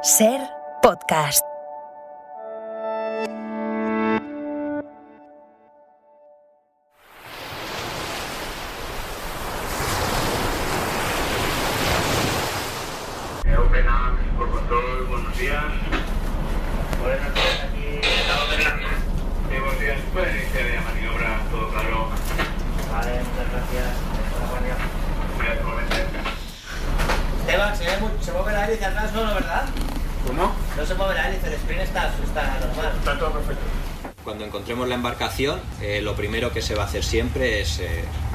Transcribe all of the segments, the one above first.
Ser Podcast. Open Arms, por control, buenos días. Buenos días, aquí en la Open. Sí, buenos días. Pueden iniciar ya maniobra, todo claro. Vale, muchas gracias. Gracias, igualmente. Esteban, se mueve la hélice atrás solo, ¿verdad? ¿Cómo? No se mueve la hélice, el sprint está normal. Está todo perfecto. Cuando encontremos la embarcación, lo primero que se va a hacer siempre es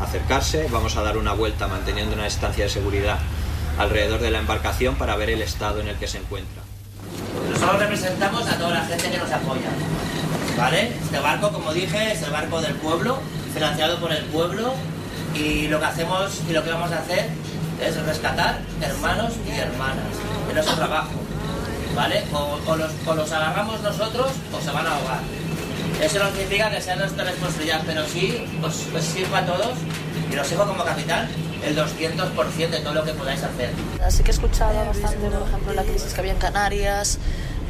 acercarse. Vamos a dar una vuelta manteniendo una distancia de seguridad alrededor de la embarcación para ver el estado en el que se encuentra. Nosotros representamos a toda la gente que nos apoya, ¿vale? Este barco, como dije, es el barco del pueblo, financiado por el pueblo, y lo que hacemos y lo que vamos a hacer es rescatar hermanos y hermanas. Es nuestro trabajo, ¿vale? O los agarramos nosotros o se van a ahogar. Eso no significa que sea nuestra responsabilidad, pero sí os sirvo a todos y os sirvo como capitán el 200% de todo lo que podáis hacer. Así que he escuchado bastante, por ejemplo, la crisis que había en Canarias,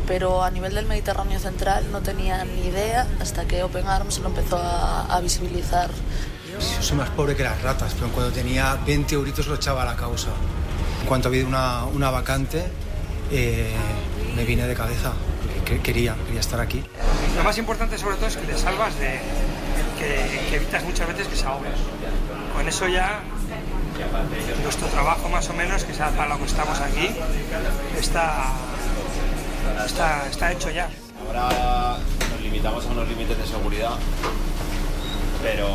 pero a nivel del Mediterráneo central no tenía ni idea hasta que Open Arms lo empezó a visibilizar. Yo soy más pobre que las ratas, pero cuando tenía 20 euritos lo echaba a la causa. En cuanto había una vacante, me vine de cabeza, porque quería estar aquí. Lo más importante sobre todo es que te salvas de que evitas muchas veces que se ahoguen. Con eso ya nuestro trabajo más o menos, que es para lo que estamos aquí, está hecho ya. Ahora nos limitamos a unos límites de seguridad, pero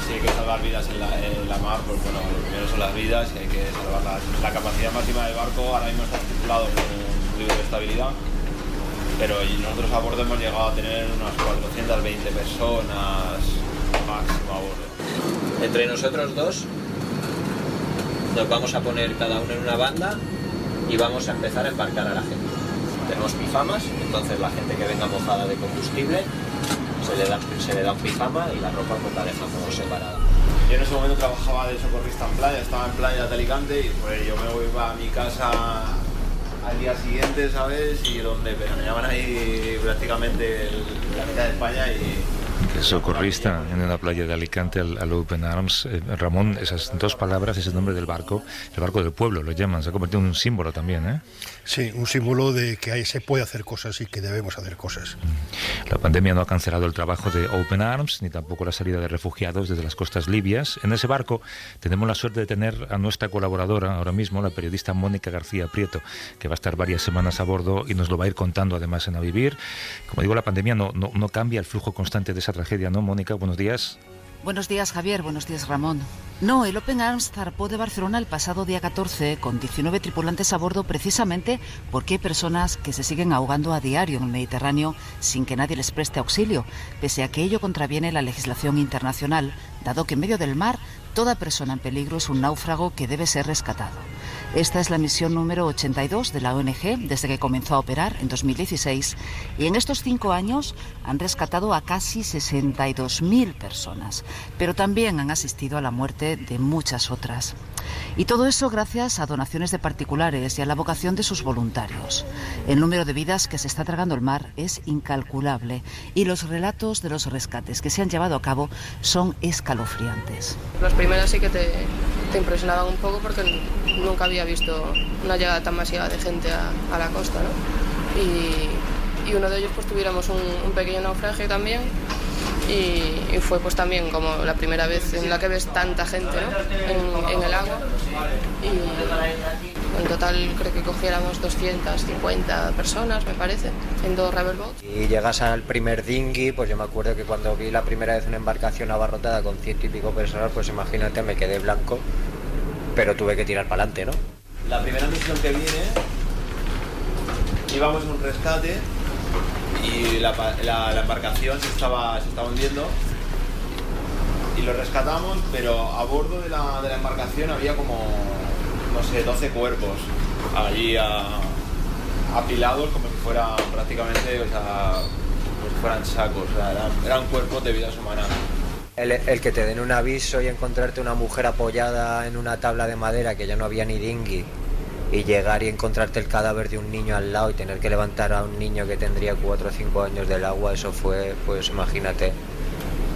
si hay que salvar vidas en la mar, pues bueno, lo primero son las vidas y hay que salvar la capacidad máxima del barco. Ahora mismo está estipulado con un libro de estabilidad, pero nosotros a bordo hemos llegado a tener unas 420 personas máximo a bordo. Entre nosotros dos nos vamos a poner cada uno en una banda y vamos a empezar a embarcar a la gente. Tenemos pijamas, entonces la gente que venga mojada de combustible se le da un pijama y la ropa pues la dejamos separada. Yo en ese momento trabajaba de socorrista en playa, estaba en playa de Alicante y pues yo me voy a mi casa al día siguiente, ¿sabes? Pero me llaman ahí prácticamente la mitad de España y... Socorrista en la playa de Alicante al Open Arms. Ramón, esas dos palabras es el nombre del barco, el barco del pueblo lo llaman, se ha convertido en un símbolo también, ¿eh? Sí, un símbolo de que ahí se puede hacer cosas y que debemos hacer cosas. La pandemia no ha cancelado el trabajo de Open Arms, ni tampoco la salida de refugiados desde las costas libias. En ese barco tenemos la suerte de tener a nuestra colaboradora ahora mismo, la periodista Mónica García Prieto, que va a estar varias semanas a bordo y nos lo va a ir contando además en A Vivir. Como digo, la pandemia no cambia el flujo constante de esa tragedia, ¿no, Mónica? Buenos días. Buenos días, Javier. Buenos días, Ramón. No, el Open Arms zarpó de Barcelona el pasado día 14 con 19 tripulantes a bordo precisamente porque hay personas que se siguen ahogando a diario en el Mediterráneo sin que nadie les preste auxilio, pese a que ello contraviene la legislación internacional, dado que en medio del mar toda persona en peligro es un náufrago que debe ser rescatado. Esta es la misión número 82 de la ONG desde que comenzó a operar en 2016 y en estos 5 años han rescatado a casi 62.000 personas, pero también han asistido a la muerte de muchas otras. Y todo eso gracias a donaciones de particulares y a la vocación de sus voluntarios. El número de vidas que se está tragando el mar es incalculable y los relatos de los rescates que se han llevado a cabo son escalofriantes. Los primeros sí que te impresionaban un poco porque nunca había visto una llegada tan masiva de gente a la costa, ¿no? Y uno de ellos pues tuviéramos un pequeño naufragio también y fue pues también como la primera vez en la que ves tanta gente, ¿no? en el agua y en total creo que cogiéramos 250 personas, me parece, en 2 Rebel Boats. Y llegas al primer dinghy, pues yo me acuerdo que cuando vi la primera vez una embarcación abarrotada con 100 y pico personas, pues imagínate, me quedé blanco, pero tuve que tirar para adelante, ¿no? La primera misión que viene, íbamos en un rescate y la embarcación se estaba hundiendo y lo rescatamos, pero a bordo de la embarcación había como, no sé, 12 cuerpos allí apilados como si fueran prácticamente, o sea, como si fueran sacos, o sea, eran cuerpos de vidas humanas. El que te den un aviso y encontrarte una mujer apoyada en una tabla de madera, que ya no había ni dinghy, y llegar y encontrarte el cadáver de un niño al lado y tener que levantar a un niño que tendría 4 o 5 años del agua, eso fue, pues imagínate,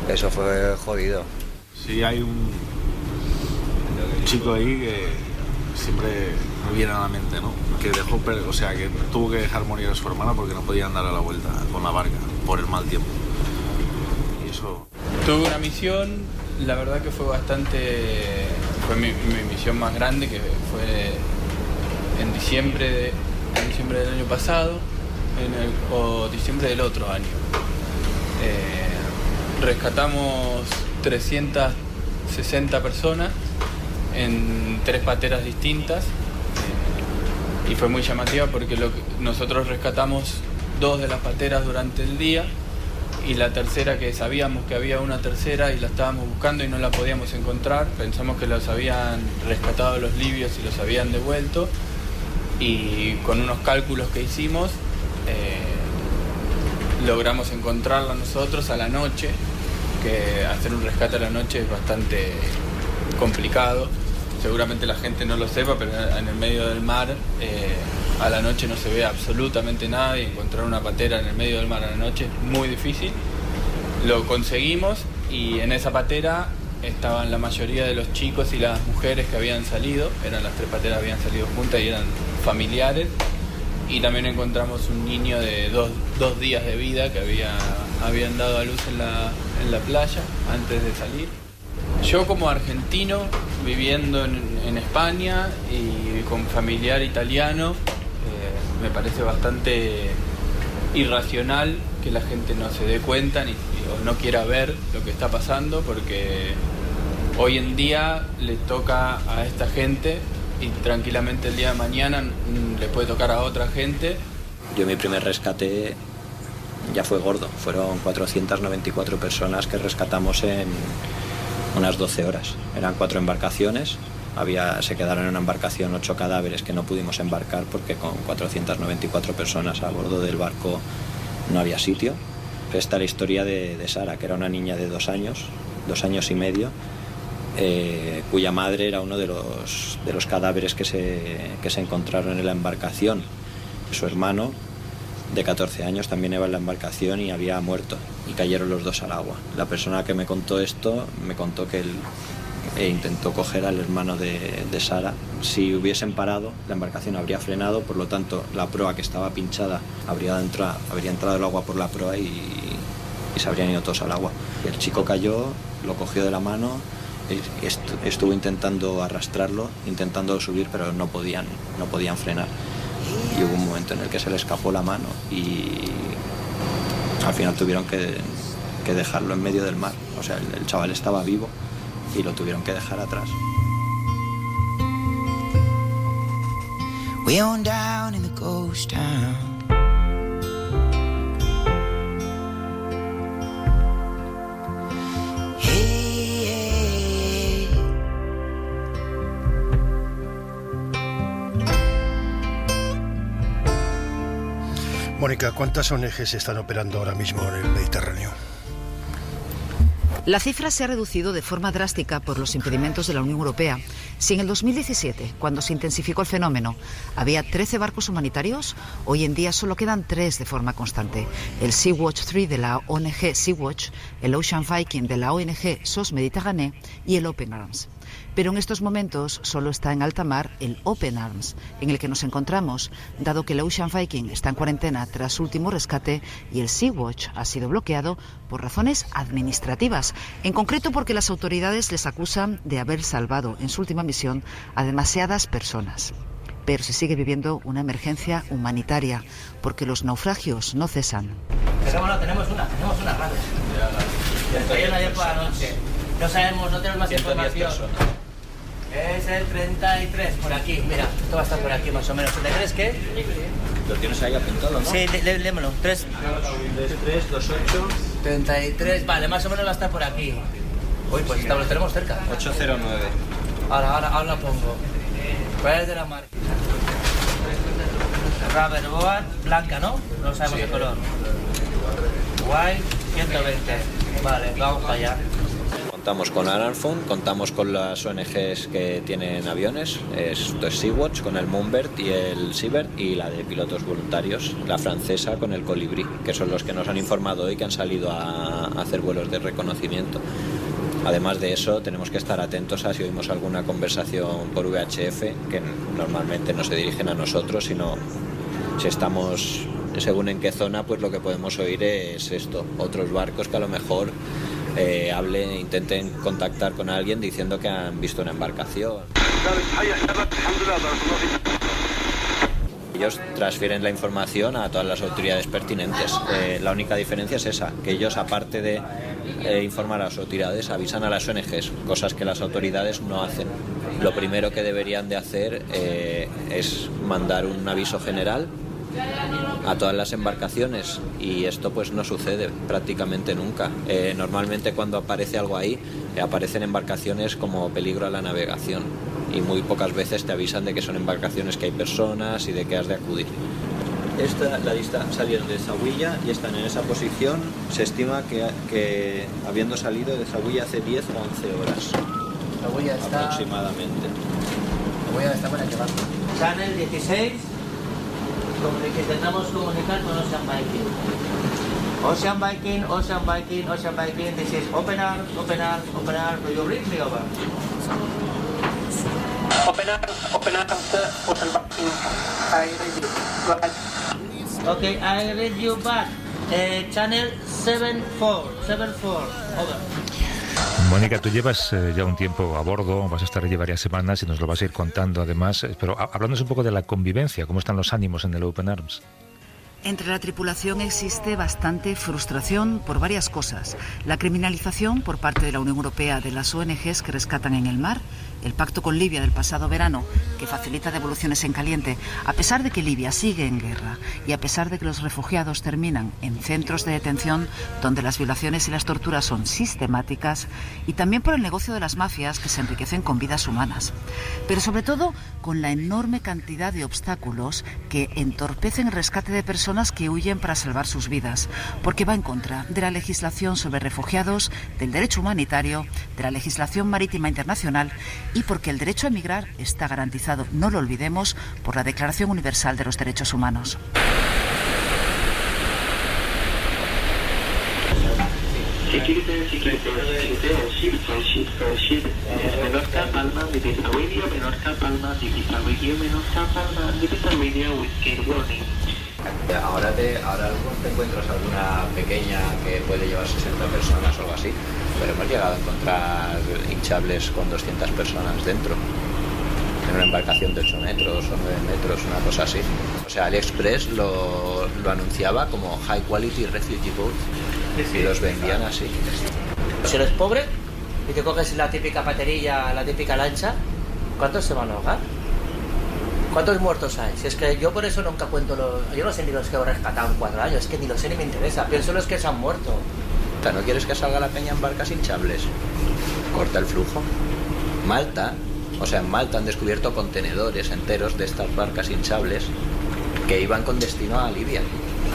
eso fue jodido. Sí, hay un chico ahí que siempre me viene a la mente, ¿no? Que dejó, o sea, que tuvo que dejar morir a su hermana porque no podían dar a la vuelta con la barca por el mal tiempo. Y eso... Tuve una misión, la verdad que fue mi misión más grande, que fue en diciembre del año pasado o diciembre del otro año. Rescatamos 360 personas en 3 pateras distintas y fue muy llamativa porque nosotros rescatamos 2 de las pateras durante el día y la tercera, que sabíamos que había una tercera y la estábamos buscando y no la podíamos encontrar. Pensamos que los habían rescatado los libios y los habían devuelto, y con unos cálculos que hicimos logramos encontrarla nosotros a la noche, que hacer un rescate a la noche es bastante complicado. Seguramente la gente no lo sepa, pero en el medio del mar a la noche no se ve absolutamente nada, y encontrar una patera en el medio del mar a la noche es muy difícil. Lo conseguimos, y en esa patera estaban la mayoría de los chicos y las mujeres que habían salido. Eran las 3 pateras, habían salido juntas y eran familiares. Y también encontramos un niño de 2 días de vida que habían dado a luz en la playa antes de salir. Yo, como argentino viviendo en España y con familiar italiano, me parece bastante irracional que la gente no se dé cuenta o no quiera ver lo que está pasando, porque hoy en día le toca a esta gente y tranquilamente el día de mañana le puede tocar a otra gente. Yo mi primer rescate ya fue gordo, fueron 494 personas que rescatamos en unas 12 horas. Eran 4 embarcaciones, se quedaron en una embarcación 8 cadáveres que no pudimos embarcar porque con 494 personas a bordo del barco no había sitio. Esta es la historia de Sara, que era una niña de 2 años y medio, cuya madre era uno de los cadáveres que se encontraron en la embarcación. Su hermano, de 14 años, también iba en la embarcación y había muerto, y cayeron los 2 al agua. La persona que me contó esto me contó que él intentó coger al hermano de Sara. Si hubiesen parado, la embarcación habría frenado, por lo tanto la proa, que estaba pinchada, habría entrado el agua por la proa y se habrían ido todos al agua. Y el chico cayó, lo cogió de la mano y estuvo intentando arrastrarlo, intentando subir, pero no podían frenar. Y hubo un momento en el que se le escapó la mano y al final tuvieron que dejarlo en medio del mar. O sea, el chaval estaba vivo y lo tuvieron que dejar atrás. Way on down in the ghost town. Hey, hey. Mónica, ¿cuántas ONGs están operando ahora mismo en el Mediterráneo? La cifra se ha reducido de forma drástica por los impedimentos de la Unión Europea. Si en el 2017, cuando se intensificó el fenómeno, había 13 barcos humanitarios, hoy en día solo quedan 3 de forma constante. El Sea-Watch 3 de la ONG Sea-Watch, el Ocean Viking de la ONG SOS Méditerranée y el Open Arms. Pero en estos momentos solo está en alta mar el Open Arms, en el que nos encontramos, dado que el Ocean Viking está en cuarentena tras su último rescate y el Sea-Watch ha sido bloqueado por razones administrativas, en concreto porque las autoridades les acusan de haber salvado en su última misión a demasiadas personas. Pero se sigue viviendo una emergencia humanitaria, porque los naufragios no cesan. Pero bueno, tenemos una radio. Cayeron ayer por la noche. No sabemos, no tenemos más información. Es el 33, por aquí. Mira, esto va a estar por aquí más o menos. ¿Te crees qué? Lo tienes ahí apuntado, ¿no? Sí, lémelo. 3328. 33, vale, más o menos va a estar por aquí. Uy, pues lo tenemos cerca. 809. Ahora pongo. ¿Cuál es de la marca? Rubberboard, blanca, ¿no? No sabemos el color. White, 120. Vale, vamos para allá. Contamos con Alarm Fund, contamos con las ONGs que tienen aviones, esto es Sea-Watch con el Moonbird y el Seabird, y la de pilotos voluntarios, la francesa con el Colibrí, que son los que nos han informado hoy que han salido a hacer vuelos de reconocimiento. Además de eso, tenemos que estar atentos a si oímos alguna conversación por VHF, que normalmente no se dirigen a nosotros, sino si estamos según en qué zona, pues lo que podemos oír es esto, otros barcos que a lo mejor intenten contactar con alguien diciendo que han visto una embarcación. Ellos transfieren la información a todas las autoridades pertinentes. La única diferencia es esa, que ellos, aparte de informar a las autoridades, avisan a las ONGs, cosas que las autoridades no hacen. Lo primero que deberían de hacer es mandar un aviso general a todas las embarcaciones, y esto pues no sucede prácticamente nunca. Normalmente cuando aparece algo ahí, aparecen embarcaciones como peligro a la navegación, y muy pocas veces te avisan de que son embarcaciones que hay personas y de que has de acudir. Salieron de Zawiya y están en esa posición. Se estima que habiendo salido de Zawiya hace 10 o 11 horas Zawiya está aproximadamente. Zawiya está para llevar. Channel 16, intentamos comunicar con Ocean Viking. Ocean Viking, Ocean Viking, Ocean Viking, this is Open Arms, Open Arms, Open Arms, do you read me over? Open Arms, Ocean Viking, I read you. Go ahead. Okay, I read you back. Channel 74, over. Mónica, tú llevas ya un tiempo a bordo, vas a estar allí varias semanas y nos lo vas a ir contando además, pero hablándonos un poco de la convivencia, ¿cómo están los ánimos en el Open Arms? Entre la tripulación existe bastante frustración por varias cosas. La criminalización por parte de la Unión Europea de las ONGs que rescatan en el mar, el pacto con Libia del pasado verano, que facilita devoluciones en caliente, a pesar de que Libia sigue en guerra y a pesar de que los refugiados terminan en centros de detención donde las violaciones y las torturas son sistemáticas, y también por el negocio de las mafias que se enriquecen con vidas humanas. Pero sobre todo con la enorme cantidad de obstáculos que entorpecen el rescate de personas que huyen para salvar sus vidas, porque va en contra de la legislación sobre refugiados, del derecho humanitario, de la legislación marítima internacional, y porque el derecho a emigrar está garantizado, no lo olvidemos, por la Declaración Universal de los Derechos Humanos. Menorca, Palma, Menorca, Palma, Menorca, Palma, with gate warning. Ahora te encuentras alguna pequeña que puede llevar 60 personas o algo así, pero hemos llegado a encontrar hinchables con 200 personas dentro, en una embarcación de 8 metros o 9 metros, una cosa así. O sea, AliExpress lo anunciaba como High Quality Refugee Boat y los vendían así. Si eres pobre y te coges la típica paterilla, la típica lancha, ¿cuántos se van a ahogar? ¿Cuántos muertos hay? Si es que yo por eso nunca cuento yo no sé ni los que he rescatado en 4 años, es que ni lo sé ni me interesa, pienso en los que se han muerto. ¿No quieres que salga la peña en barcas hinchables? Corta el flujo. Malta, en Malta han descubierto contenedores enteros de estas barcas hinchables que iban con destino a Libia.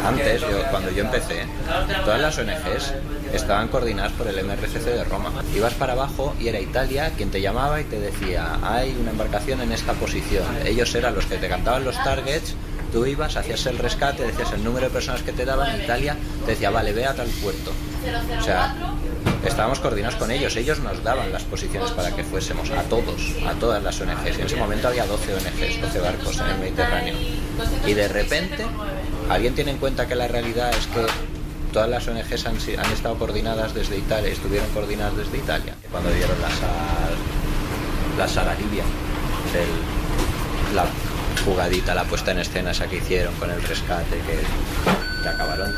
Antes, cuando yo empecé, todas las ONGs estaban coordinadas por el MRCC de Roma. Ibas para abajo y era Italia quien te llamaba y te decía: hay una embarcación en esta posición. Ellos eran los que te cantaban los targets, tú ibas, hacías el rescate, decías el número de personas que te daban, Italia te decía: vale, ve a tal puerto. O sea, estábamos coordinados con ellos, ellos nos daban las posiciones para que fuésemos, a todas las ONGs. En ese momento había 12 ONGs, 12 barcos en el Mediterráneo. Y de repente, ¿alguien tiene en cuenta que la realidad es que todas las ONGs han estado coordinadas desde Italia, estuvieron coordinadas desde Italia? Cuando dieron la SAR a Libia, la jugadita, la puesta en escena esa que hicieron con el rescate, que acabaron,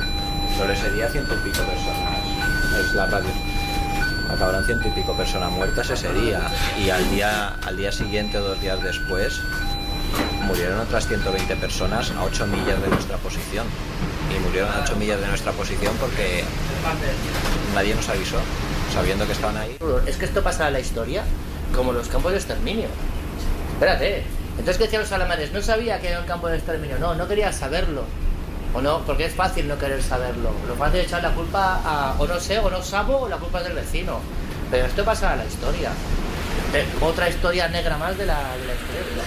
solo ese día 100 y pico personas, es la radio, acabaron 100 y pico personas muertas ese día, y al día siguiente o 2 días después murieron otras 120 personas a 8 millas de nuestra posición, y murieron a 8 millas de nuestra posición porque nadie nos avisó, sabiendo que estaban ahí. Es que esto pasa en la historia como los campos de exterminio. Espérate, entonces, ¿qué decían los alemanes? No sabía que era un campo de exterminio, no quería saberlo. O no, porque es fácil no querer saberlo. Lo fácil es echar la culpa a, o no sé, o no sabo, o la culpa es del vecino. Pero esto pasa a la historia. Otra historia negra más de la historia.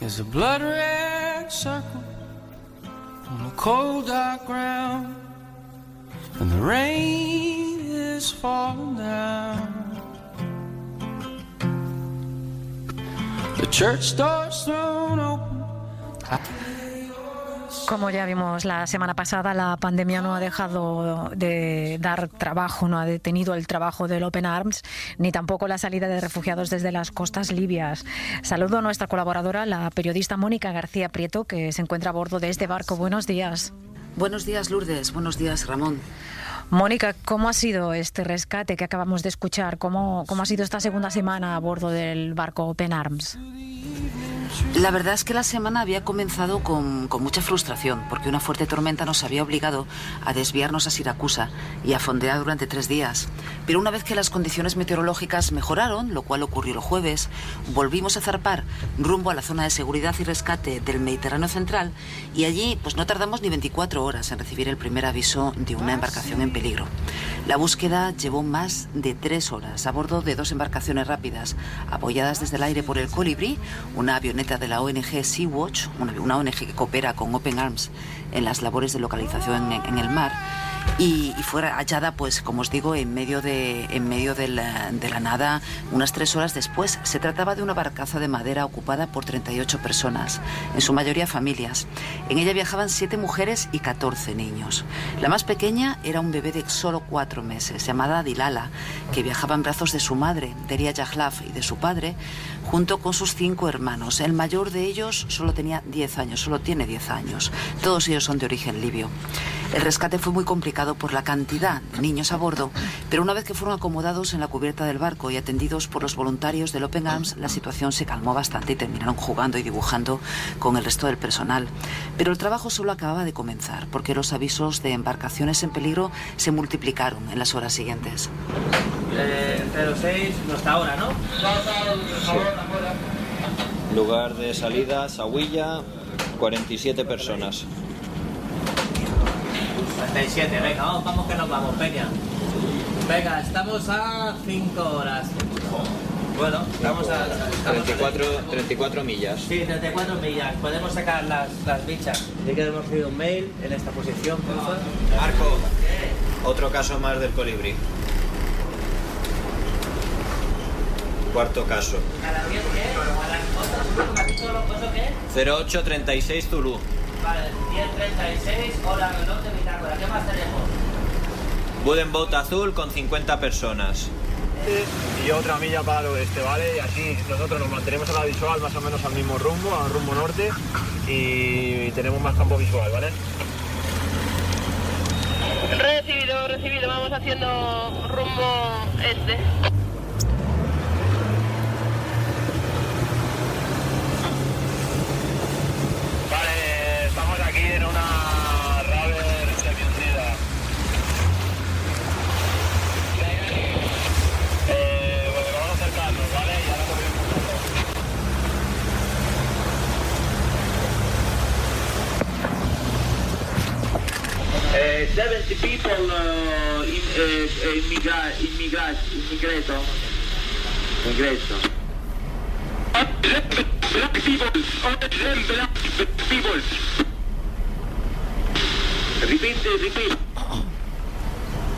There's a blood red circle on the cold dark ground, and the rain is falling down. The church door's thrown open. Como ya vimos la semana pasada, la pandemia no ha dejado de dar trabajo, no ha detenido el trabajo del Open Arms, ni tampoco la salida de refugiados desde las costas libias. Saludo a nuestra colaboradora, la periodista Mónica García Prieto, que se encuentra a bordo de este barco. Buenos días. Buenos días, Lourdes. Buenos días, Ramón. Mónica, ¿cómo ha sido este rescate que acabamos de escuchar? ¿Cómo ha sido esta segunda semana a bordo del barco Open Arms? La verdad es que la semana había comenzado con mucha frustración, porque una fuerte tormenta nos había obligado a desviarnos a Siracusa y a fondear durante 3 días. Pero una vez que las condiciones meteorológicas mejoraron, lo cual ocurrió el jueves, volvimos a zarpar rumbo a la zona de seguridad y rescate del Mediterráneo Central, y allí pues no tardamos ni 24 horas en recibir el primer aviso de una embarcación en peligro. La búsqueda llevó más de 3 horas a bordo de 2 embarcaciones rápidas, apoyadas desde el aire por el Colibrí, una avioneta de la ONG Sea-Watch, una ONG que coopera con Open Arms en las labores de localización en el mar, y fue hallada, pues como os digo, en medio de la nada unas 3 horas después. Se trataba de una barcaza de madera ocupada por 38 personas, en su mayoría familias. En ella viajaban 7 mujeres y 14 niños. La más pequeña era un bebé de solo 4 meses, llamada Dilala, que viajaba en brazos de su madre, Deria Yahlaf, y de su padre, junto con sus 5 hermanos. El mayor de ellos solo tiene 10 años. Todos ellos son de origen libio. El rescate fue muy complicado por la cantidad de niños a bordo, pero una vez que fueron acomodados en la cubierta del barco y atendidos por los voluntarios del Open Arms, la situación se calmó bastante y terminaron jugando y dibujando con el resto del personal. Pero el trabajo solo acababa de comenzar, porque los avisos de embarcaciones en peligro se multiplicaron en las horas siguientes. 06, hasta ahora, ¿no? Lugar de salida, Sahuilla, 47 personas. 37, venga, vamos que nos vamos, Peña. Venga, estamos a 5 horas. Bueno, estamos a 34 millas. Sí, 34 millas. Podemos sacar las bichas. Ya que hemos recibido un mail en esta posición, por favor. Marco, otro caso más del colibrí. Cuarto caso. 0836 Zulu. Vale, 10:36, hora reloj de bitácora. ¿Qué más tenemos? Wooden Boat azul con 50 personas. Y otra milla para el oeste, ¿vale? Y así nosotros nos mantenemos a la visual más o menos al mismo rumbo, al rumbo norte, y tenemos más campo visual, ¿vale? Recibido, vamos haciendo rumbo este. Vale, estamos aquí en una Raver semi-hundida. Bueno, vamos a acercarnos, ¿vale? Y ahora cubrimos todo. 70 people ingreso. Black people, all of them black people. Repeat.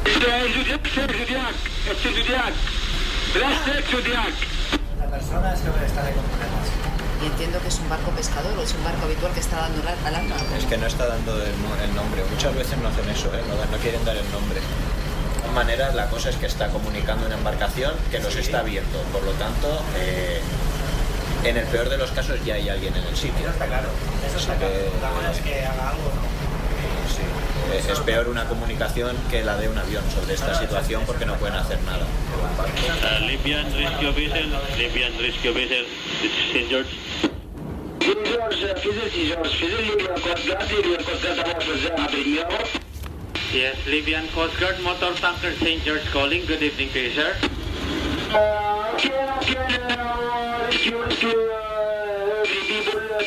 Es el Zodiac. Black Zodiac. La persona es que está de problemas. Y entiendo que es un barco pescador o es un barco habitual que está dando alarma. Es que no está dando el nombre. Muchas veces no hacen eso, no quieren dar el nombre. De todas maneras, la cosa es que está comunicando una embarcación que los está viendo. Por lo tanto, en el peor de los casos ya hay alguien en el sitio. Eso está claro. Eso está claro. La cosa es que haga algo, ¿no? Sí. Es peor una comunicación que la de un avión sobre esta situación porque no pueden hacer nada. Libyan Rescue Vessel, this is St. George. Yes, Libyan Coast Guard motor tanker St. George calling. Good evening to you, sir.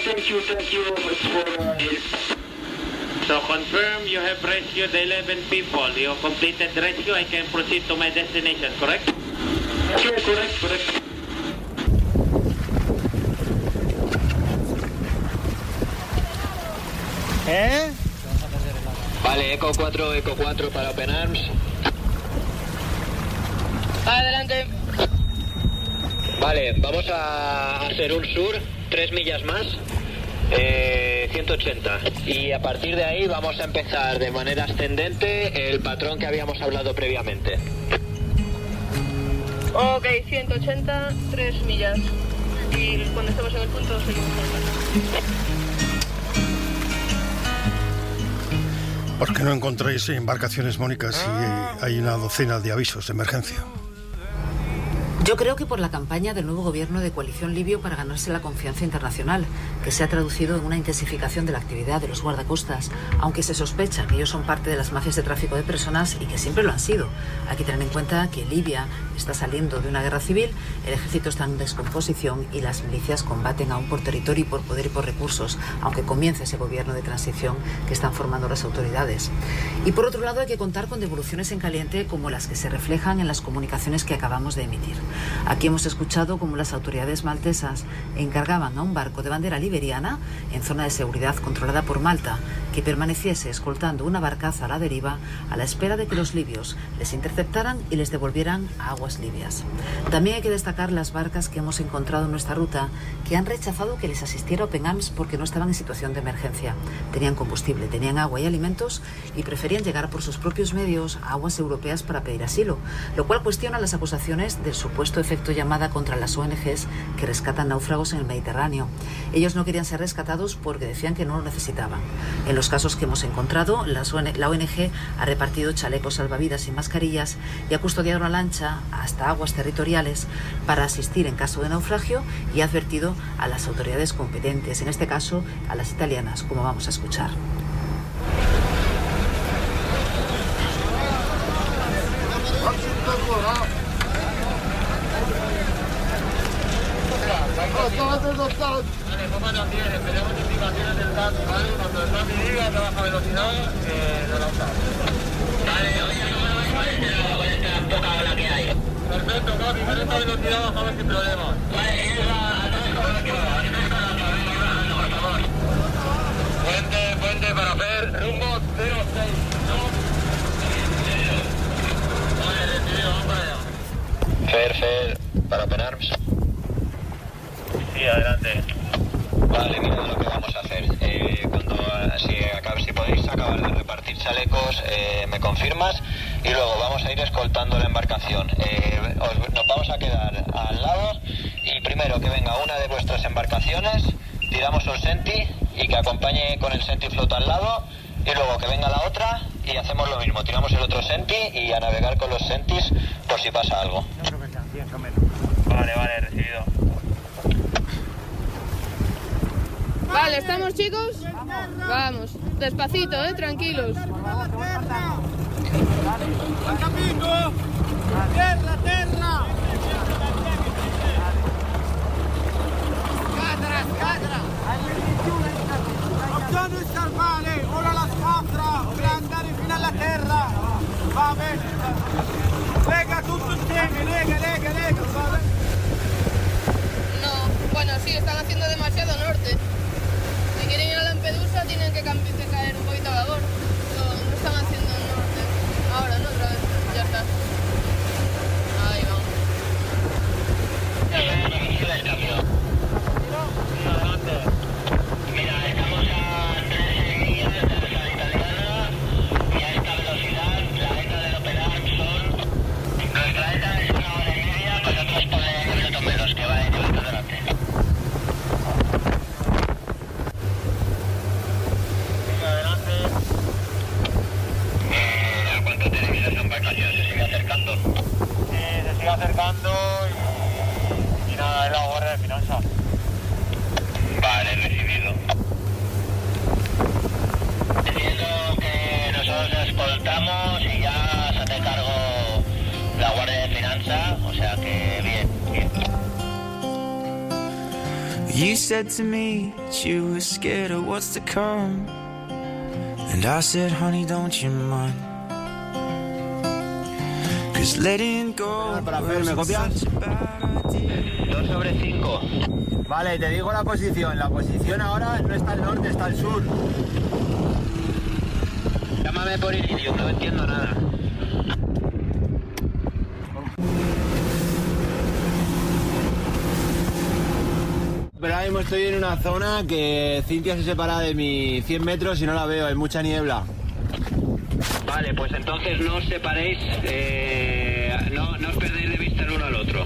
Thank you for help. So confirm you have rescued 11 people. You completed rescue. I can proceed to my destination, correct? Okay, correct. Vale, Eco 4 para Open Arms. Adelante. Vale, vamos a hacer un sur, 3 millas más, 180. Y a partir de ahí vamos a empezar de manera ascendente el patrón que habíamos hablado previamente. Ok, 180, 3 millas. Y cuando estemos en el punto seguimos con. ¿Por qué no encontráis embarcaciones, Mónica, si hay una docena de avisos de emergencia? Yo creo que por la campaña del nuevo gobierno de coalición libio para ganarse la confianza internacional, que se ha traducido en una intensificación de la actividad de los guardacostas, aunque se sospecha que ellos son parte de las mafias de tráfico de personas y que siempre lo han sido. Hay que tener en cuenta que Libia está saliendo de una guerra civil, el ejército está en descomposición y las milicias combaten aún por territorio y por poder y por recursos, aunque comience ese gobierno de transición que están formando las autoridades. Y por otro lado hay que contar con devoluciones en caliente como las que se reflejan en las comunicaciones que acabamos de emitir. Aquí hemos escuchado cómo las autoridades maltesas encargaban a un barco de bandera liberiana en zona de seguridad controlada por Malta que permaneciese escoltando una barcaza a la deriva a la espera de que los libios les interceptaran y les devolvieran a aguas libias. También hay que destacar las barcas que hemos encontrado en nuestra ruta que han rechazado que les asistiera Open Arms porque no estaban en situación de emergencia. Tenían combustible, tenían agua y alimentos y preferían llegar por sus propios medios a aguas europeas para pedir asilo, lo cual cuestiona las acusaciones del supuesto efecto llamada contra las ONGs que rescatan náufragos en el Mediterráneo. Ellos no querían ser rescatados porque decían que no lo necesitaban. En los casos que hemos encontrado, la ONG ha repartido chalecos salvavidas y mascarillas y ha custodiado la lancha hasta aguas territoriales para asistir en caso de naufragio y ha advertido a las autoridades competentes, en este caso a las italianas, como vamos a escuchar. Vale, pongan los tienes, esperemos indicaciones del TAP, ¿vale? Cuando el TAP diga que baja velocidad, lo lanzamos. Vale, oye, no con esta poca ola que hay. Perfecto, Capi, con esta velocidad bajamos sin problemas. Vale, Puente para hacer rumbo 06, ¿no? Vale, decidido, vamos para allá. Fer, para Open Arms. Sí, adelante. Vale, mira lo que vamos a hacer. Si podéis acabar de repartir chalecos, me confirmas y luego vamos a ir escoltando la embarcación. Nos vamos a quedar al lado y primero que venga una de vuestras embarcaciones, tiramos un senti y que acompañe con el senti flota al lado y luego que venga la otra y hacemos lo mismo, tiramos el otro senti y a navegar con los sentis por si pasa algo. Vale, recibido. Vale, ¿estamos, chicos? Vamos, despacito, tranquilos. Terra! Cadra! Opzione scarpale, ora la squadra, per andare fino alla terra. Va bene. Lega tutto insieme, lega, va bene. No, bueno, sí, están haciendo demasiado norte. Si quieren ir a Lampedusa tienen que caer un poquito a babor. No están haciendo norte. Ahora, no, otra vez. Ya está. Ahí vamos. Adelante. Mira, estamos a 13 millas de la ciudad italiana y a esta velocidad la ETA del Open Arms son... Nuestra ETA es 1 hora y media, vosotros ponle 10 minutos menos, que va a llevar adelante. ¿A cuánto tiene que ir esa embarcación? ¿Se sigue acercando? Sí, se sigue acercando y nada, es la guardia de finanzas. Vale, recibido. Entiendo que nosotros escoltamos y ya se hace cargo la guardia de finanzas, o sea que bien. You said to me that you were scared of what's to come, and I said, honey, don't you mind, 'cause letting go para Fer, ¿me copias? 2 sobre 5. Vale, te digo la posición. La posición ahora no está al norte, está al sur. Llámame por inicio, no entiendo nada. Pero ahora mismo estoy en una zona que Cintia se separa de mis 100 metros y no la veo, hay mucha niebla. Vale, pues entonces no os separéis, no os perdéis de vista el uno al otro.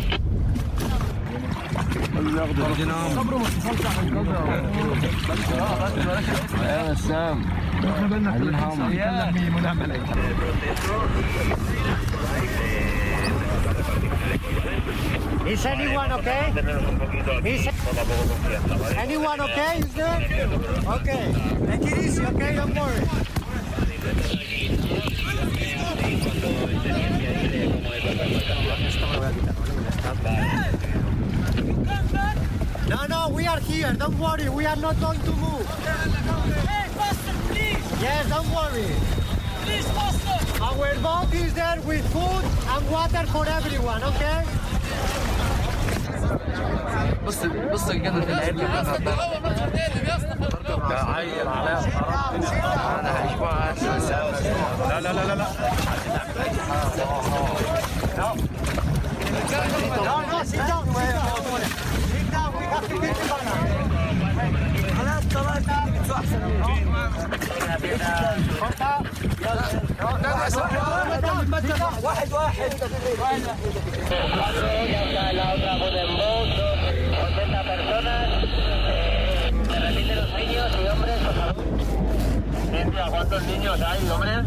Is anyone okay? Is anyone okay? Is there? Okay. Take it easy, okay? Don't worry. voy a quitar, ¿vale? No, we are here, don't worry, we are not going to move. Hey, faster, please! Yes, don't worry. Please, faster! Our boat is there with food and water for everyone, okay? بص الجنة في العين لا لا لا لا لا واحد La otra Golden Boat, 80 personas. Me repite los niños y hombres, por favor. Cintia, ¿cuántos niños hay, hombres?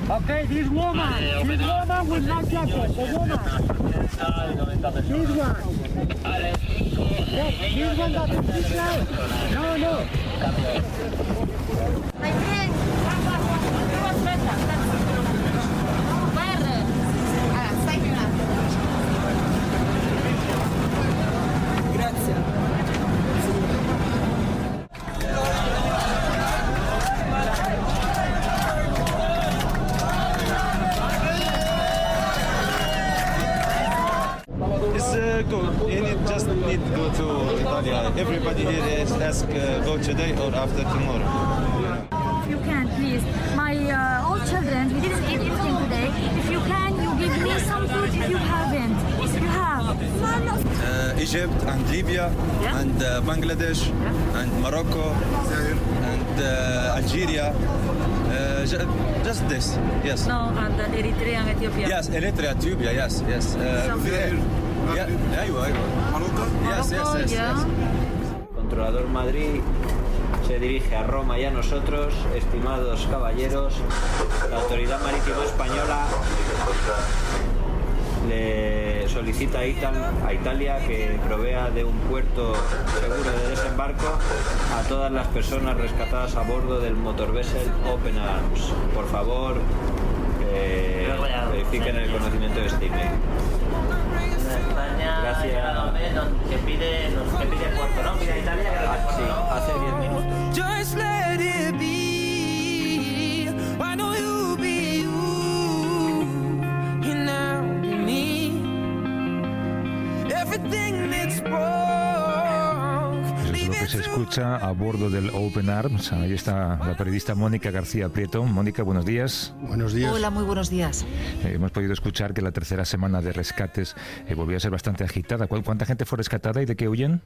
Okay, this woman with no jacket, the woman. This one. Yes, this one doesn't speak loud. No. My friend, Grazie. It's good. You just need to go to Italy. Everybody here is ask go today or after tomorrow. You can, please. My all children, we didn't eat anything today. If you can, you give me some food if you haven't. If you have. Egypt and Libya and Bangladesh and Morocco and Algeria. Just this, yes. No, and Eritrea and Ethiopia. Yes, Eritrea, Ethiopia, yes. أيوة. Yes. Controlador Madrid se dirige a Roma y a nosotros, estimados caballeros. La Autoridad Marítima Española le solicita a Italia que provea de un puerto seguro de desembarco a todas las personas rescatadas a bordo del motorvessel Open Arms. Por favor, verifiquen el conocimiento de este email. España, gracias. Que pide puerto, ¿no? Pide a Italia que sí, hace 10 minutos. Just let it be. Why don't you be you? And now me. Everything that's wrong. Es lo que se escucha a bordo del Open Arms. Ahí está la periodista Mónica García Prieto. Mónica, buenos días. Buenos días. Hola, muy buenos días. Hemos podido escuchar que la tercera semana de rescates volvió a ser bastante agitada. ¿Cuánta gente fue rescatada y de qué huyen?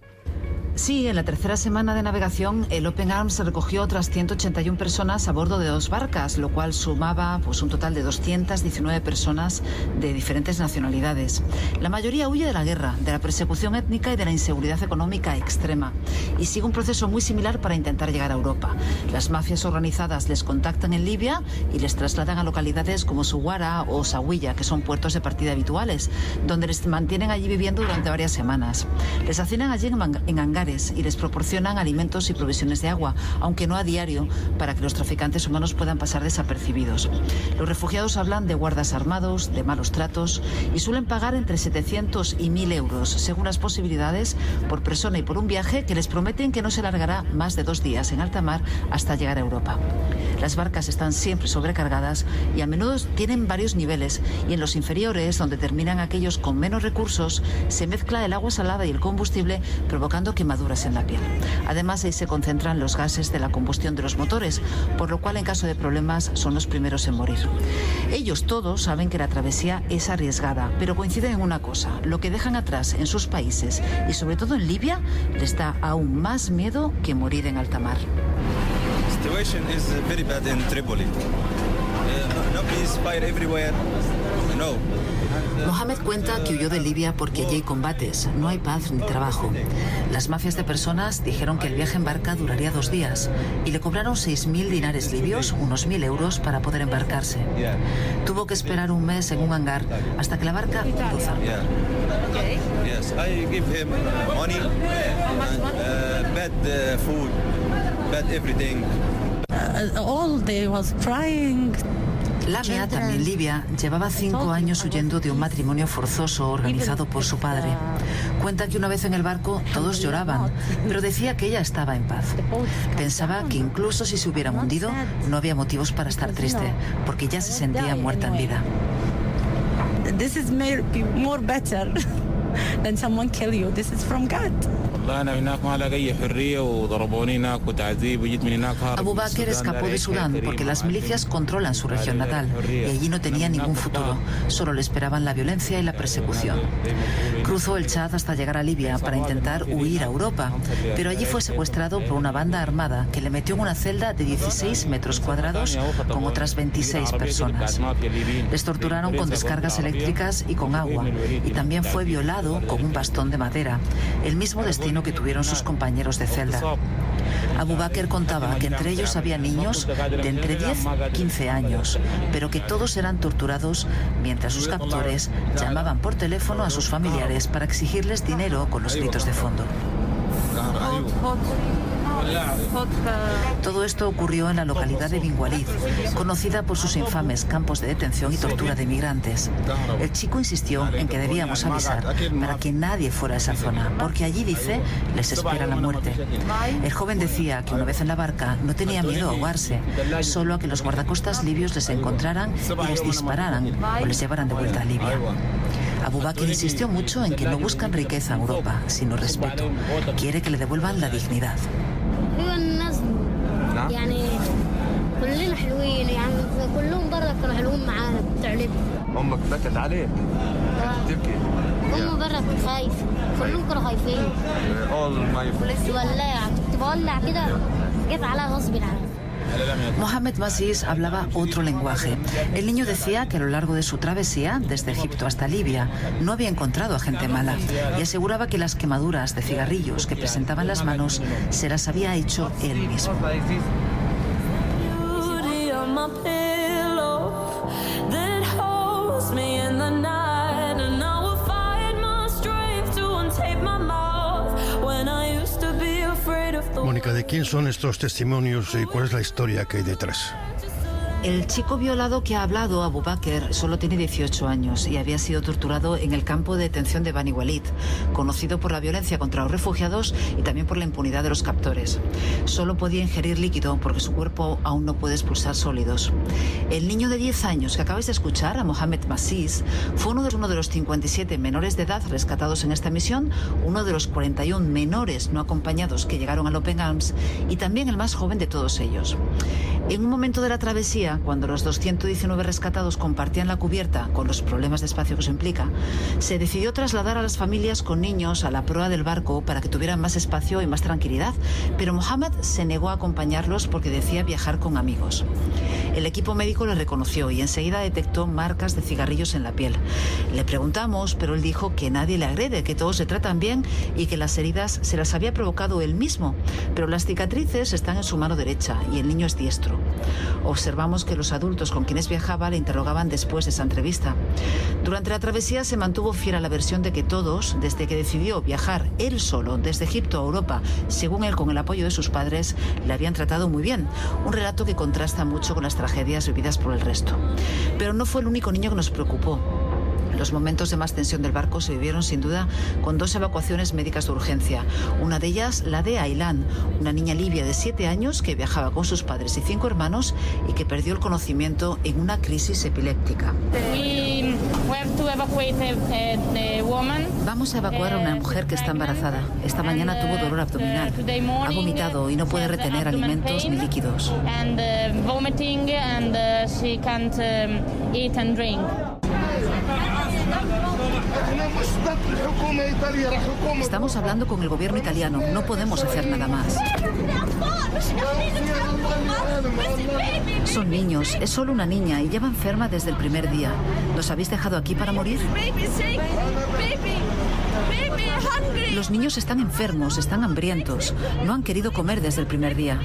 Sí, en la tercera semana de navegación, el Open Arms recogió otras 181 personas a bordo de 2 barcas, lo cual sumaba un total de 219 personas de diferentes nacionalidades. La mayoría huye de la guerra, de la persecución étnica y de la inseguridad económica extrema, y sigue un proceso muy similar para intentar llegar a Europa. Las mafias organizadas les contactan en Libia y les trasladan a localidades como Suguara o Sahuilla, que son puertos de partida habituales, donde les mantienen allí viviendo durante varias semanas. Les hacinan allí en hangares y les proporcionan alimentos y provisiones de agua, aunque no a diario, para que los traficantes humanos puedan pasar desapercibidos. Los refugiados hablan de guardas armados, de malos tratos y suelen pagar entre 700 y 1.000 euros, según las posibilidades, por persona y por un viaje que les prometen que no se alargará más de 2 días en alta mar hasta llegar a Europa. Las barcas están siempre sobrecargadas y a menudo tienen varios niveles, y en los inferiores, donde terminan aquellos con menos recursos, se mezcla el agua salada y el combustible, provocando quemaduras en la piel. Además, ahí se concentran los gases de la combustión de los motores, por lo cual en caso de problemas son los primeros en morir. Ellos todos saben que la travesía es arriesgada, pero coinciden en una cosa: lo que dejan atrás en sus países y sobre todo en Libia les da aún más miedo que morir en alta mar. The situation is very bad in Tripoli. No police fire everywhere. No. Mohamed cuenta que huyó de Libia porque allí hay combates, no hay paz ni trabajo. Las mafias de personas dijeron que el viaje en barca duraría 2 días y le cobraron 6.000 dinares libios, unos 1.000 euros, para poder embarcarse. Tuvo que esperar un mes en un hangar hasta que la barca cruzara. Yes, I give him money and bad food, bad everything. Lamia, también libia, llevaba 5 años huyendo de un matrimonio forzoso organizado por su padre. Cuenta que una vez en el barco todos lloraban, pero decía que ella estaba en paz. Pensaba que incluso si se hubieran hundido, no había motivos para estar triste, porque ya se sentía muerta en vida. This is more better than someone kill you. This is from God. Abu Bakr escapó de Sudán porque las milicias controlan su región natal y allí no tenía ningún futuro, solo le esperaban la violencia y la persecución. Cruzó el Chad hasta llegar a Libia para intentar huir a Europa, pero allí fue secuestrado por una banda armada que le metió en una celda de 16 metros cuadrados con otras 26 personas. Les torturaron con descargas eléctricas y con agua, y también fue violado con un bastón de madera, el mismo destino que tuvieron sus compañeros de celda. Abu Bakr contaba que entre ellos había niños de entre 10 y 15 años, pero que todos eran torturados mientras sus captores llamaban por teléfono a sus familiares para exigirles dinero con los gritos de fondo. Todo esto ocurrió en la localidad de Bin Walid, conocida por sus infames campos de detención y tortura de migrantes. El chico insistió en que debíamos avisar para que nadie fuera a esa zona, porque allí, dice, les espera la muerte. El joven decía que una vez en la barca no tenía miedo a ahogarse, solo a que los guardacostas libios les encontraran y les dispararan o les llevaran de vuelta a Libia. Abu Bakr insistió mucho en que no buscan riqueza en Europa, sino respeto. Quiere que le devuelvan la dignidad. امك بكت عليه تبكي هم برا كنت خايف كلهم كانوا خايفين ولاعة كنت بولع كده جت عليها غصب عني. Mohamed Massis hablaba otro lenguaje. El niño decía que a lo largo de su travesía, desde Egipto hasta Libia, no había encontrado a gente mala y aseguraba que las quemaduras de cigarrillos que presentaba en las manos se las había hecho él mismo. Mónica, ¿de quién son estos testimonios y cuál es la historia que hay detrás? El chico violado que ha hablado, Abu Bakr, solo tiene 18 años y había sido torturado en el campo de detención de Bani Walid, conocido por la violencia contra los refugiados y también por la impunidad de los captores. Solo podía ingerir líquido porque su cuerpo aún no puede expulsar sólidos. El niño de 10 años que acabáis de escuchar, a Mohamed Massis, fue uno de los 57 menores de edad rescatados en esta misión, uno de los 41 menores no acompañados que llegaron al Open Arms y también el más joven de todos ellos. En un momento de la travesía, cuando los 219 rescatados compartían la cubierta con los problemas de espacio que eso implica, se decidió trasladar a las familias con niños a la proa del barco para que tuvieran más espacio y más tranquilidad, pero Mohamed se negó a acompañarlos porque decía viajar con amigos. El equipo médico le reconoció y enseguida detectó marcas de cigarrillos en la piel. Le preguntamos, pero él dijo que nadie le agrede, que todos se tratan bien y que las heridas se las había provocado él mismo, pero las cicatrices están en su mano derecha y el niño es diestro. Observamos que los adultos con quienes viajaba le interrogaban después de esa entrevista. Durante la travesía se mantuvo fiel a la versión de que todos, desde que decidió viajar él solo desde Egipto a Europa, según él con el apoyo de sus padres, le habían tratado muy bien. Un relato que contrasta mucho con las tragedias vividas por el resto. Pero no fue el único niño que nos preocupó. Los momentos de más tensión del barco se vivieron sin duda con 2 evacuaciones médicas de urgencia. Una de ellas, la de Aylan, una niña libia de 7 años que viajaba con sus padres y 5 hermanos y que perdió el conocimiento en una crisis epiléptica. Vamos a evacuar a una mujer que está embarazada. Esta mañana tuvo dolor abdominal. Ha vomitado y no puede retener alimentos ni líquidos. Estamos hablando con el gobierno italiano. No podemos hacer nada más. Son niños. Es solo una niña y lleva enferma desde el primer día. ¿Los habéis dejado aquí para morir? Los niños están enfermos, están hambrientos. No han querido comer desde el primer día.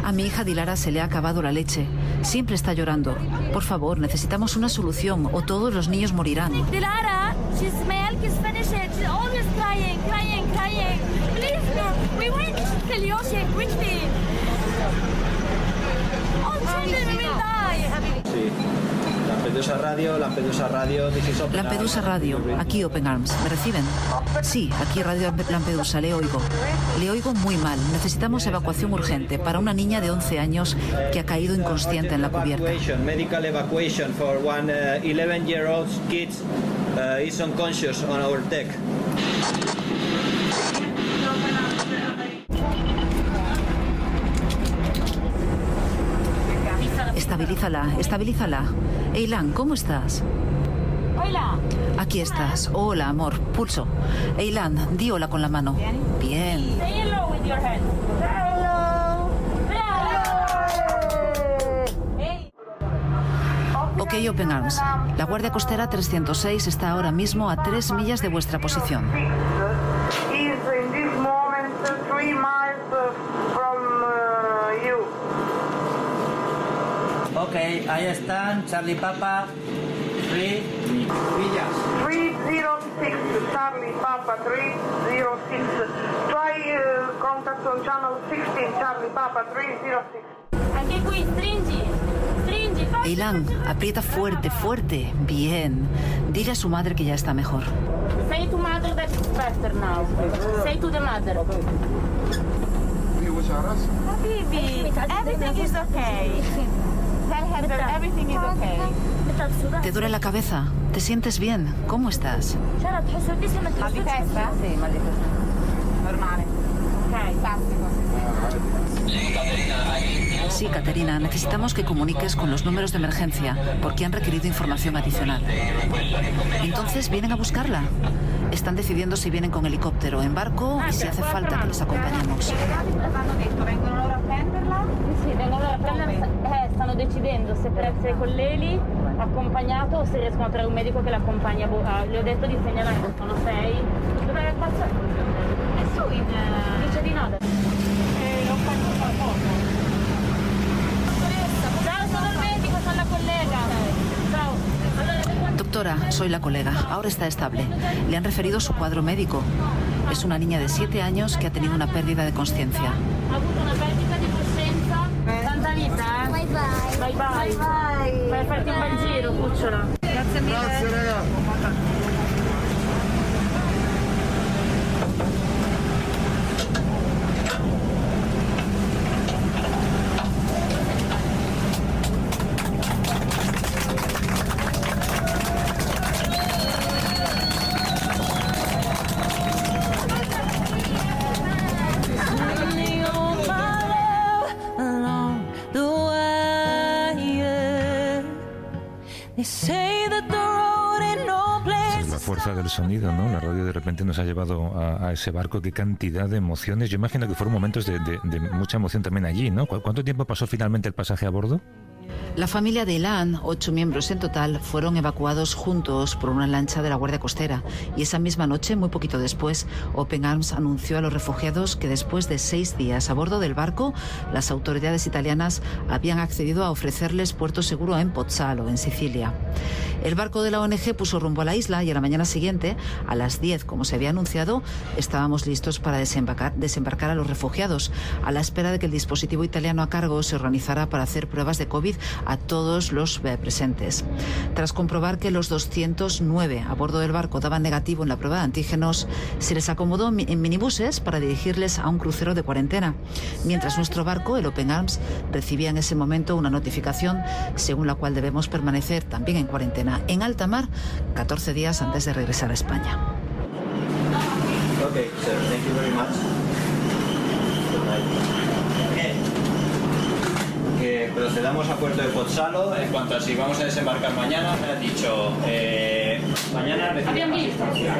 A mi hija Dilara se le ha acabado la leche. Siempre está llorando. Por favor, necesitamos una solución o todos los niños morirán. Dilara, my milk is finished. She's always crying. Please, we want to kill Yoshi quickly. Lampedusa Radio, this is Open Lampedusa Radio, aquí Open Arms. ¿Me reciben? Sí, aquí Radio Lampedusa, le oigo. Le oigo muy mal. Necesitamos evacuación urgente para una niña de 11 años que ha caído inconsciente en la cubierta. Medical evacuation for one 11-year-old kid is unconscious on our deck. Estabilízala. Eilan, ¿cómo estás? Hola. Aquí estás. Hola, amor. Pulso. Eilan, di hola con la mano. Bien. Say hello with your hand. Hello. Ok, Open Arms. La Guardia Costera 306 está ahora mismo a 3 millas de vuestra posición. Ok, ahí están, Charlie Papa, 3 millas. 306, Charlie Papa 306. Try contact on channel 16, Charlie Papa 306. Anche qui, stringi. Eilan, aprieta fuerte. Bien. Dile a su madre que ya está mejor. Say to mother that it's better now. Say to the mother. Habibi, everything is okay. Tell her that everything is okay. ¿Te duele la cabeza? ¿Te sientes bien? ¿Cómo estás? Mal di testa? Sì, mal di testa. Normale. Ok, classico. Sí, Caterina, necesitamos que comuniques con los números de emergencia porque han requerido información adicional. Entonces, ¿vienen a buscarla? Están decidiendo si vienen con helicóptero, en barco y si hace falta que les acompañemos. Vengono loro a prenderla? Sì, vengono loro a prenderla. Stanno decidendo se per essere con l'eli accompagnato o se riescono a trovare un medico che l'accompagna. Le ho detto di segnalare, sono 6. Dove passa? È su in... Dice di no. Lo faccio fra poco. Ciao, sono il medico, sono la collega. Ciao. Doctora, soy la colega. Ahora está estable. Le han referido su cuadro médico. Es una niña de 7 años que ha tenido una pérdida de consciencia. Ha avuto una perdita di coscienza. Tanta vita, eh? Bye bye. Bye bye. Bye bye. Vai a farti un bel giro, cucciola. Grazie mille. Grazie, ragazzi. La fuerza del sonido, ¿no? La radio de repente nos ha llevado a ese barco. Qué cantidad de emociones. Yo imagino que fueron momentos de mucha emoción también allí, ¿no? ¿Cuánto tiempo pasó finalmente el pasaje a bordo? La familia de Eilan, 8 miembros en total, fueron evacuados juntos por una lancha de la Guardia Costera y esa misma noche, muy poquito después, Open Arms anunció a los refugiados que después de 6 días a bordo del barco, las autoridades italianas habían accedido a ofrecerles puerto seguro en Pozzallo, en Sicilia. El barco de la ONG puso rumbo a la isla y a la mañana siguiente, a las 10, como se había anunciado, estábamos listos para desembarcar a los refugiados, a la espera de que el dispositivo italiano a cargo se organizara para hacer pruebas de COVID a todos los presentes. Tras comprobar que los 209 a bordo del barco daban negativo en la prueba de antígenos, se les acomodó en minibuses para dirigirles a un crucero de cuarentena, mientras nuestro barco, el Open Arms, recibía en ese momento una notificación según la cual debemos permanecer también en cuarentena en alta mar 14 días antes de regresar a España. Okay, sir, thank you very much. Good night. Que procedamos a puerto de Pozzallo. En cuanto a si vamos a desembarcar mañana, me han dicho mañana recibimos asistencia.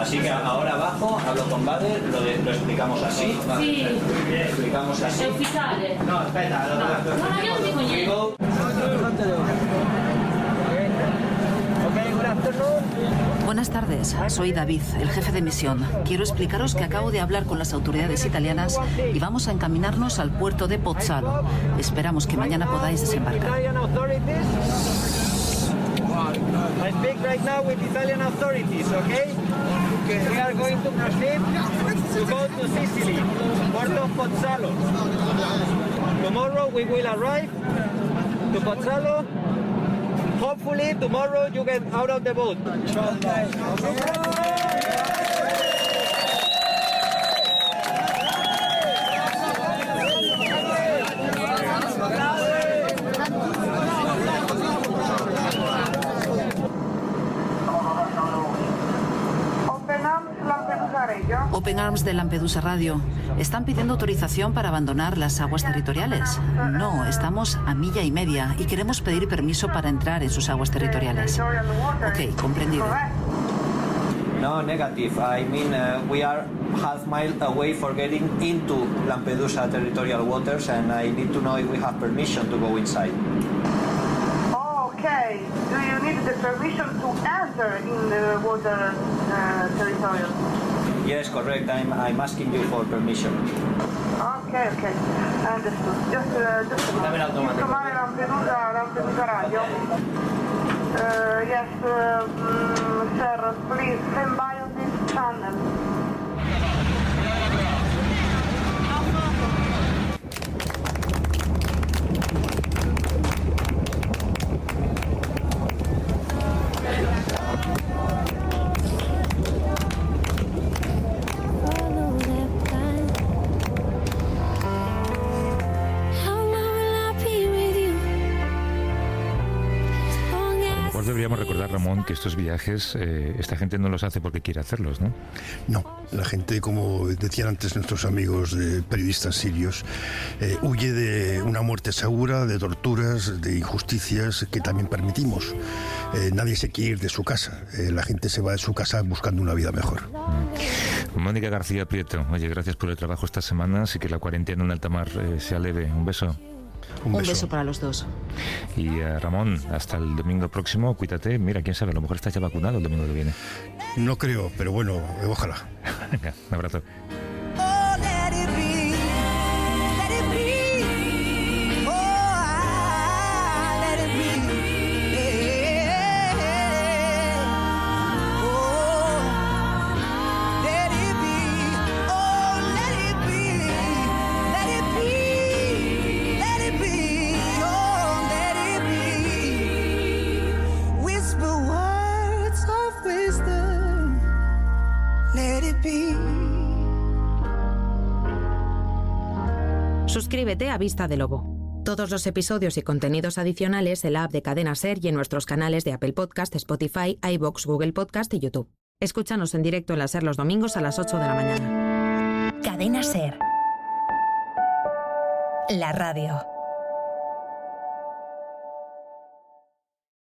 Así que ahora abajo hablo con Bader, lo explicamos así. Sí. Explicamos así. È ufficiale? No, aspetta, No, io non dico niente. Buenas tardes, soy David, el jefe de misión. Quiero explicaros que acabo de hablar con las autoridades italianas y vamos a encaminarnos al puerto de Pozzallo. Esperamos que mañana podáis desembarcar. I speak right now with Italian authorities, okay? We are going to proceed to go to Sicily, port of Pozzallo. Tomorrow we will arrive to Pozzallo Hopefully tomorrow you get out of the boat. Open Arms de Lampedusa Radio. Están pidiendo autorización para abandonar las aguas territoriales. No, estamos a milla y media y queremos pedir permiso para entrar en sus aguas territoriales. Ok, comprendido. No, negative. I mean, we are half mile away for getting into Lampedusa territorial waters, and I need to know if we have permission to go inside. Okay. Do you need the permission to enter in the water territorial? Yes, correct. I'm asking you for permission. Okay. Understood. Just a moment. Chiamare Lampedusa Radio. Yes, sir, please stand by on this channel. Deberíamos recordar, Ramón, que estos viajes, esta gente no los hace porque quiere hacerlos, ¿no? No, la gente, como decían antes nuestros amigos periodistas sirios, huye de una muerte segura, de torturas, de injusticias que también permitimos. Nadie se quiere ir de su casa, la gente se va de su casa buscando una vida mejor. Mónica García Prieto, oye, gracias por el trabajo esta semana, así que la cuarentena en alta mar sea leve. Un beso. Un beso para los dos. Y Ramón, hasta el domingo próximo, cuídate. Mira, quién sabe, a lo mejor estás ya vacunado el domingo que viene. No creo, pero bueno, ojalá. Venga, un abrazo. Suscríbete a Vista de Lobo. Todos los episodios y contenidos adicionales en la app de Cadena SER y en nuestros canales de Apple Podcast, Spotify, iVoox, Google Podcast y YouTube. Escúchanos en directo en la SER los domingos a las 8 de la mañana. Cadena SER. La radio.